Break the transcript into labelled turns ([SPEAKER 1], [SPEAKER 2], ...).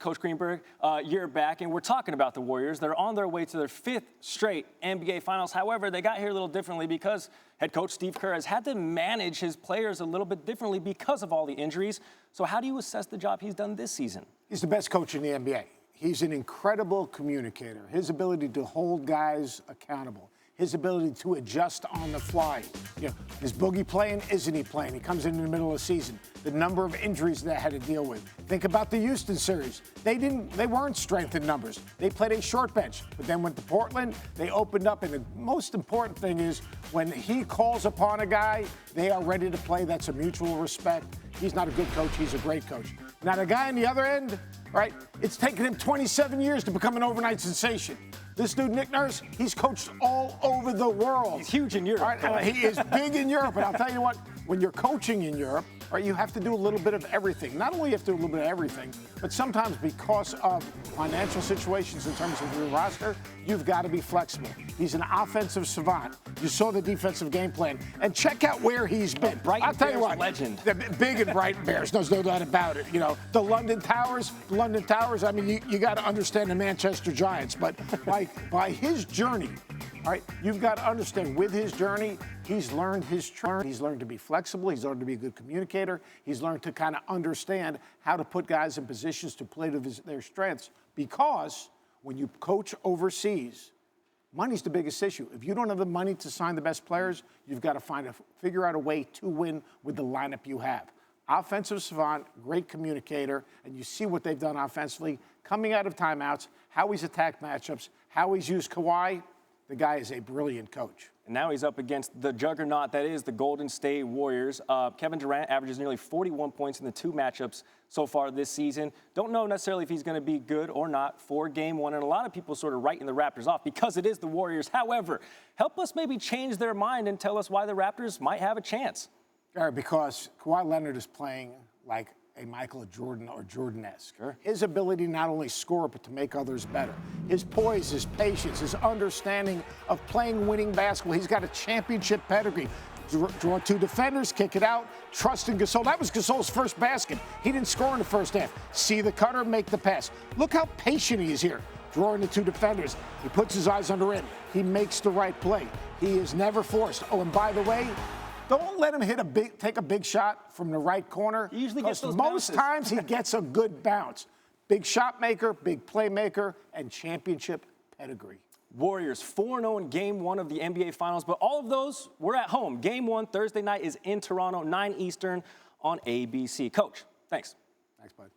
[SPEAKER 1] Coach Greenberg, year back, and we're talking about the Warriors. They're on their way to their 5th straight NBA Finals. However, they got here a little differently because head coach Steve Kerr has had to manage his players a little bit differently because of all the injuries. So how do you assess the job he's done this season?
[SPEAKER 2] He's the best coach in the NBA. He's an incredible communicator. His ability to hold guys accountable. His ability to adjust on the fly. You know, is Boogie playing? Isn't he playing? He comes in the middle of the season. The number of injuries they had to deal with. Think about the Houston series. They weren't strength in numbers. They played a short bench, but then went to Portland. They opened up, and the most important thing is when he calls upon a guy, they are ready to play. That's a mutual respect. He's not a good coach. He's a great coach. Now, the guy on the other end, right, it's taken him 27 years to become an overnight sensation. This dude, Nick Nurse, he's coached all over the world.
[SPEAKER 1] He's huge in Europe.
[SPEAKER 2] Right? He is big in Europe. And I'll tell you what, when you're coaching in Europe, right, you have to do a little bit of everything. Not only you have to do a little bit of everything, but sometimes because of financial situations in terms of your roster, you've got to be flexible. He's an offensive savant. You saw the defensive game plan. And check out where he's been.
[SPEAKER 1] I'll tell you what, legend.
[SPEAKER 2] Big and bright Bears, there's no doubt about it. You know, the London Towers, I mean, you got to understand the Manchester Giants. But by his journey, all right, you've got to understand with his journey, he's learned his turn. He's learned to be flexible. He's learned to be a good communicator. He's learned to kind of understand how to put guys in positions to play to their strengths. Because when you coach overseas, money's the biggest issue. If you don't have the money to sign the best players, you've got to figure out a way to win with the lineup you have. Offensive savant, great communicator, and you see what they've done offensively, coming out of timeouts, how he's attacked matchups, how he's used Kawhi. The guy is a brilliant coach.
[SPEAKER 1] And now he's up against the juggernaut that is the Golden State Warriors. Kevin Durant averages nearly 41 points in the 2 matchups so far this season. Don't know necessarily if he's going to be good or not for Game 1. And a lot of people sort of writing the Raptors off because it is the Warriors. However, help us maybe change their mind and tell us why the Raptors might have a chance.
[SPEAKER 2] Because Kawhi Leonard is playing like a Michael Jordan or Jordan-esque.
[SPEAKER 1] Sure.
[SPEAKER 2] His ability not only score, but to make others better. His poise, his patience, his understanding of playing winning basketball. He's got a championship pedigree. Draw 2 defenders, kick it out, trust in Gasol. That was Gasol's first basket. He didn't score in the first half. See the cutter, make the pass. Look how patient he is here. Drawing the 2 defenders. He puts his eyes on the rim. He makes the right play. He is never forced. Oh, and by the way, don't let him take a big shot from the right corner.
[SPEAKER 1] He usually gets those
[SPEAKER 2] most
[SPEAKER 1] bounces.
[SPEAKER 2] times he gets a good bounce. Big shot maker, big playmaker, and championship pedigree.
[SPEAKER 1] Warriors 4-0 in Game 1 of the NBA Finals, but all of those were at home. Game 1 Thursday night is in Toronto, 9 Eastern on ABC. Coach, thanks.
[SPEAKER 2] Thanks, bud.